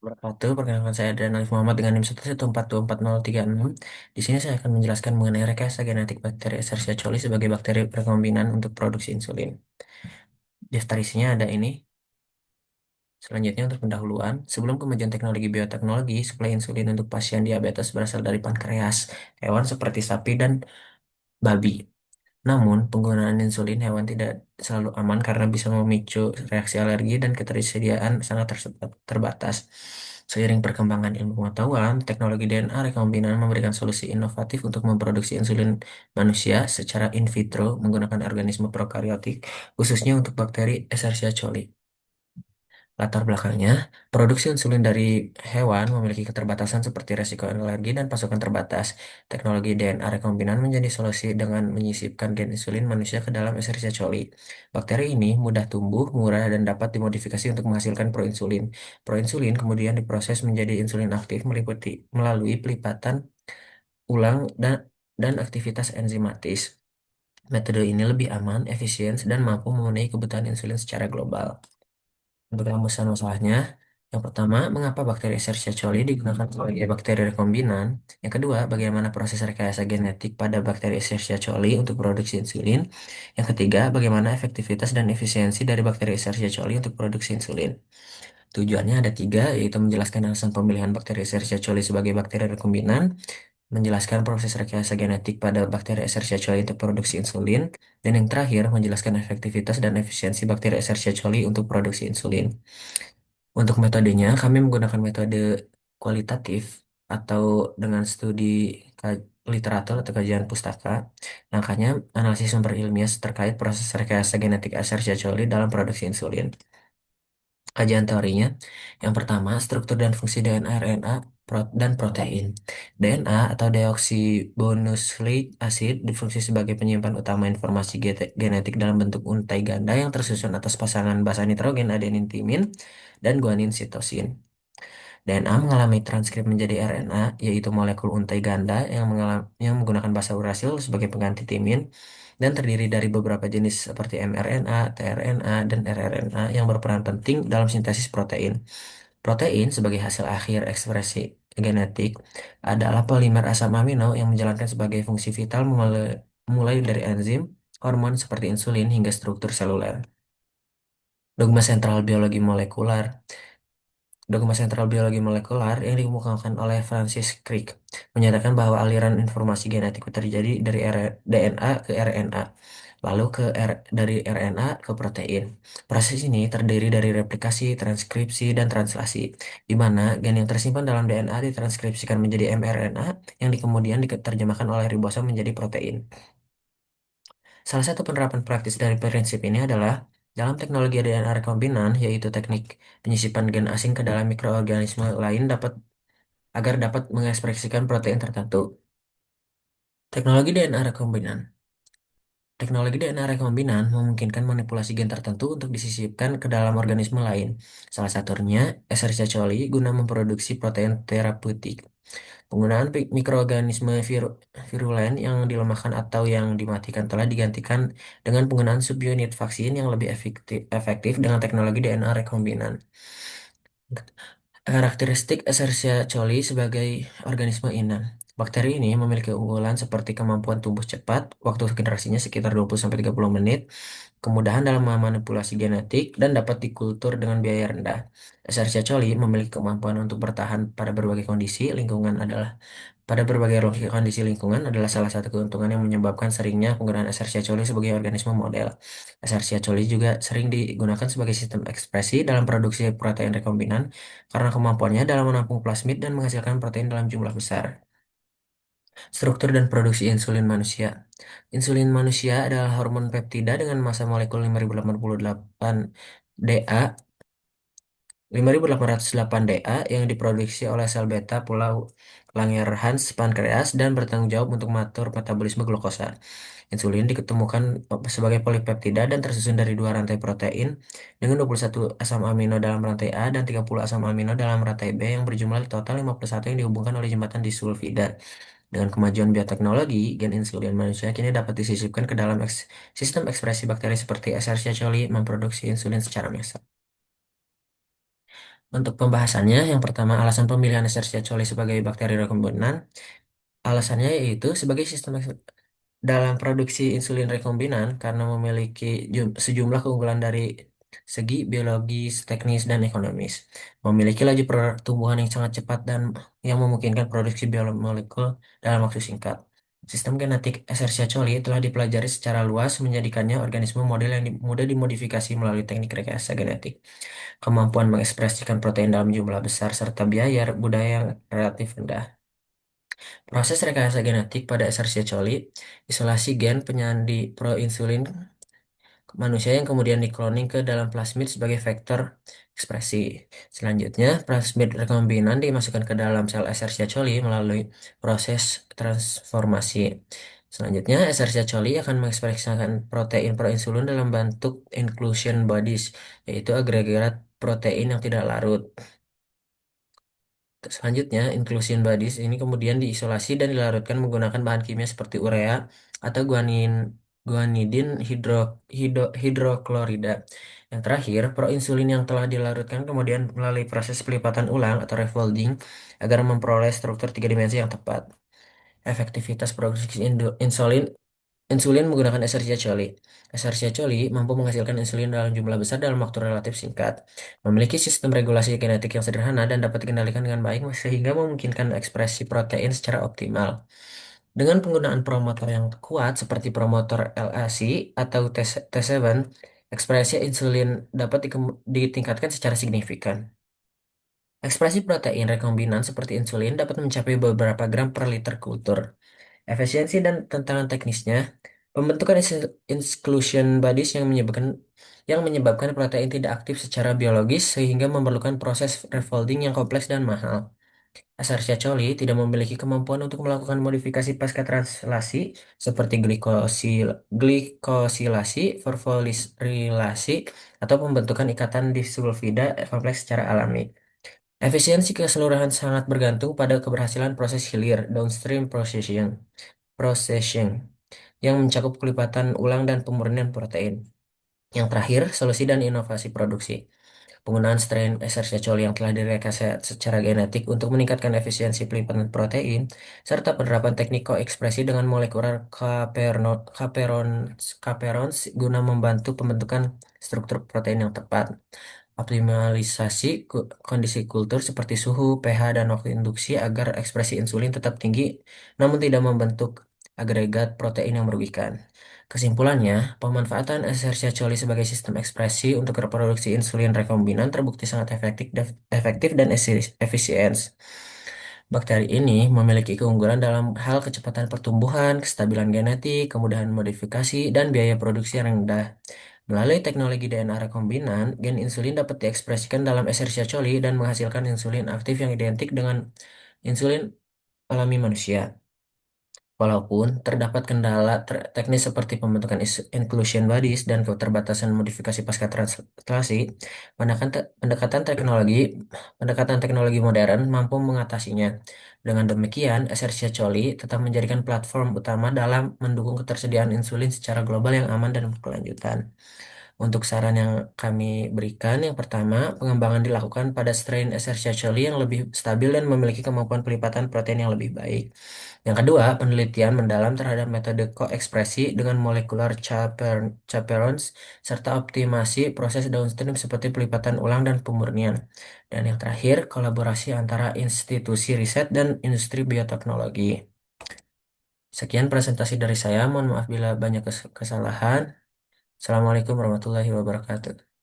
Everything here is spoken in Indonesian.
Wabarakatuh. Perkenalkan saya Adrian Alif Muhammad dengan NIM 114244036. Di sini saya akan menjelaskan mengenai rekayasa genetik bakteri Escherichia coli sebagai bakteri rekombinan untuk produksi insulin. Daftar isinya ada ini. Selanjutnya untuk pendahuluan, sebelum kemajuan teknologi bioteknologi, suplai insulin untuk pasien diabetes berasal dari pankreas hewan seperti sapi dan babi. Namun, penggunaan insulin hewan tidak selalu aman karena bisa memicu reaksi alergi dan ketersediaan sangat terbatas. Seiring perkembangan ilmu pengetahuan, teknologi DNA rekombinan memberikan solusi inovatif untuk memproduksi insulin manusia secara in vitro menggunakan organisme prokariotik, khususnya untuk bakteri Escherichia coli. Latar belakangnya, produksi insulin dari hewan memiliki keterbatasan seperti resiko alergi dan pasokan terbatas. Teknologi DNA rekombinan menjadi solusi dengan menyisipkan gen insulin manusia ke dalam Escherichia coli. Bakteri ini mudah tumbuh, murah, dan dapat dimodifikasi untuk menghasilkan proinsulin. Proinsulin kemudian diproses menjadi insulin aktif melalui pelipatan ulang dan aktivitas enzimatis. Metode ini lebih aman, efisien, dan mampu memenuhi kebutuhan insulin secara global. Untuk rumusan masalahnya, yang pertama, mengapa bakteri Escherichia coli digunakan sebagai bakteri rekombinan? Yang kedua, bagaimana proses rekayasa genetik pada bakteri Escherichia coli untuk produksi insulin? Yang ketiga, bagaimana efektivitas dan efisiensi dari bakteri Escherichia coli untuk produksi insulin? Tujuannya ada tiga, yaitu menjelaskan alasan pemilihan bakteri Escherichia coli sebagai bakteri rekombinan, menjelaskan proses rekayasa genetik pada bakteri Escherichia coli untuk produksi insulin, dan yang terakhir, menjelaskan efektivitas dan efisiensi bakteri Escherichia coli untuk produksi insulin. Untuk metodenya, kami menggunakan metode kualitatif atau dengan studi literatur atau kajian pustaka. Langkahnya, analisis sumber ilmiah terkait proses rekayasa genetik Escherichia coli dalam produksi insulin. Kajian teorinya, yang pertama, struktur dan fungsi DNA, RNA, dan protein. DNA atau deoksibonukleik acid difungsi sebagai penyimpan utama informasi genetik dalam bentuk untai ganda yang tersusun atas pasangan basa nitrogen adenin timin dan guanin sitosin. DNA mengalami transkrip menjadi RNA, yaitu molekul untai ganda yang menggunakan basa urasil sebagai pengganti timin dan terdiri dari beberapa jenis seperti mRNA, tRNA, dan rRNA yang berperan penting dalam sintesis protein. Protein sebagai hasil akhir ekspresi genetik adalah polimer asam amino yang menjalankan sebagai fungsi vital mulai dari enzim, hormon seperti insulin hingga struktur seluler. Dogma sentral biologi molekular. Dogma sentral biologi molekular yang dikemukakan oleh Francis Crick menyatakan bahwa aliran informasi genetik terjadi dari DNA ke RNA, lalu dari RNA ke protein. Proses ini terdiri dari replikasi, transkripsi, dan translasi, di mana gen yang tersimpan dalam DNA ditranskripsikan menjadi mRNA yang kemudian diterjemahkan oleh ribosom menjadi protein. Salah satu penerapan praktis dari prinsip ini adalah dalam teknologi DNA rekombinan, yaitu teknik penyisipan gen asing ke dalam mikroorganisme lain agar dapat mengekspresikan protein tertentu. Teknologi DNA rekombinan. Teknologi DNA rekombinan memungkinkan manipulasi gen tertentu untuk disisipkan ke dalam organisme lain. Salah satunya Escherichia coli guna memproduksi protein terapeutik. Penggunaan mikroorganisme virulen yang dilemahkan atau yang dimatikan telah digantikan dengan penggunaan subunit vaksin yang lebih efektif dengan teknologi DNA rekombinan. Karakteristik Escherichia coli sebagai organisme inang. Bakteri ini memiliki keunggulan seperti kemampuan tumbuh cepat, waktu generasinya sekitar 20-30 menit, kemudahan dalam memanipulasi genetik, dan dapat dikultur dengan biaya rendah. Escherichia coli memiliki kemampuan untuk bertahan pada berbagai kondisi kondisi lingkungan adalah salah satu keuntungan yang menyebabkan seringnya penggunaan Escherichia coli sebagai organisme model. Escherichia coli juga sering digunakan sebagai sistem ekspresi dalam produksi protein rekombinan karena kemampuannya dalam menampung plasmid dan menghasilkan protein dalam jumlah besar. Struktur dan produksi insulin manusia. Insulin manusia adalah hormon peptida dengan massa molekul 5088 DA 5808 DA yang diproduksi oleh sel beta pulau Langerhans pankreas dan bertanggung jawab untuk mengatur metabolisme glukosa. Insulin diketemukan sebagai polipeptida dan tersusun dari dua rantai protein dengan 21 asam amino dalam rantai A dan 30 asam amino dalam rantai B yang berjumlah total 51 yang dihubungkan oleh jembatan disulfida. Dengan kemajuan bioteknologi, gen insulin manusia kini dapat disisipkan ke dalam sistem ekspresi bakteri seperti Escherichia coli memproduksi insulin secara massal. Untuk pembahasannya, yang pertama alasan pemilihan Escherichia coli sebagai bakteri rekombinan. Alasannya yaitu sebagai sistem dalam produksi insulin rekombinan karena memiliki sejumlah keunggulan dari segi biologis, teknis, dan ekonomis. Memiliki laju pertumbuhan yang sangat cepat dan yang memungkinkan produksi biomolekul dalam waktu singkat. Sistem genetik Escherichia coli telah dipelajari secara luas menjadikannya organisme model yang mudah dimodifikasi melalui teknik rekayasa genetik. Kemampuan mengekspresikan protein dalam jumlah besar serta biaya budaya yang relatif rendah. Proses rekayasa genetik pada Escherichia coli, isolasi gen penyandi proinsulin manusia yang kemudian dikloning ke dalam plasmid sebagai vektor ekspresi. Selanjutnya, plasmid rekombinan dimasukkan ke dalam sel Escherichia coli melalui proses transformasi. Selanjutnya, Escherichia coli akan mengekspresikan protein proinsulin dalam bentuk inclusion bodies, yaitu agregat protein yang tidak larut. Selanjutnya, inclusion bodies ini kemudian diisolasi dan dilarutkan menggunakan bahan kimia seperti urea atau guanidin hidroklorida. Yang terakhir, proinsulin yang telah dilarutkan kemudian melalui proses pelipatan ulang atau refolding agar memperoleh struktur tiga dimensi yang tepat. Efektivitas produksi insulin Insulin menggunakan Escherichia coli. Escherichia coli mampu menghasilkan insulin dalam jumlah besar dalam waktu relatif singkat. Memiliki sistem regulasi genetik yang sederhana dan dapat dikendalikan dengan baik sehingga memungkinkan ekspresi protein secara optimal. Dengan penggunaan promotor yang kuat seperti promotor LAC atau T7, ekspresi insulin dapat ditingkatkan secara signifikan. Ekspresi protein rekombinan seperti insulin dapat mencapai beberapa gram per liter kultur. Efisiensi dan tantangan teknisnya, pembentukan inclusion bodies yang menyebabkan protein tidak aktif secara biologis sehingga memerlukan proses refolding yang kompleks dan mahal. Escherichia coli tidak memiliki kemampuan untuk melakukan modifikasi pasca translasi seperti glikosilasi, fosforilasi, atau pembentukan ikatan disulfida kompleks secara alami. Efisiensi keseluruhan sangat bergantung pada keberhasilan proses hilir downstream processing yang mencakup kelipatan ulang dan pemurnian protein. Yang terakhir, solusi dan inovasi produksi. Penggunaan strain Escherichia coli yang telah direkayasa secara genetik untuk meningkatkan efisiensi pelipatan protein, serta penerapan teknik koekspresi dengan molekular chaperones guna membantu pembentukan struktur protein yang tepat. Optimalisasi kondisi kultur seperti suhu, pH, dan waktu induksi agar ekspresi insulin tetap tinggi namun tidak membentuk agregat protein yang merugikan. Kesimpulannya, pemanfaatan Escherichia coli sebagai sistem ekspresi untuk reproduksi insulin rekombinan terbukti sangat efektif dan efisien. Bakteri ini memiliki keunggulan dalam hal kecepatan pertumbuhan, kestabilan genetik, kemudahan modifikasi, dan biaya produksi yang rendah. Melalui teknologi DNA rekombinan, gen insulin dapat diekspresikan dalam Escherichia coli dan menghasilkan insulin aktif yang identik dengan insulin alami manusia. Walaupun terdapat kendala teknis seperti pembentukan inclusion bodies dan keterbatasan modifikasi pasca translasi, pendekatan teknologi modern mampu mengatasinya. Dengan demikian, Escherichia coli tetap menjadikan platform utama dalam mendukung ketersediaan insulin secara global yang aman dan berkelanjutan. Untuk saran yang kami berikan, yang pertama, pengembangan dilakukan pada strain Escherichia coli yang lebih stabil dan memiliki kemampuan pelipatan protein yang lebih baik. Yang kedua, penelitian mendalam terhadap metode koekspresi dengan molekular chaperones serta optimasi proses downstream seperti pelipatan ulang dan pemurnian. Dan yang terakhir, kolaborasi antara institusi riset dan industri bioteknologi. Sekian presentasi dari saya. Mohon maaf bila banyak kesalahan. Assalamualaikum warahmatullahi wabarakatuh.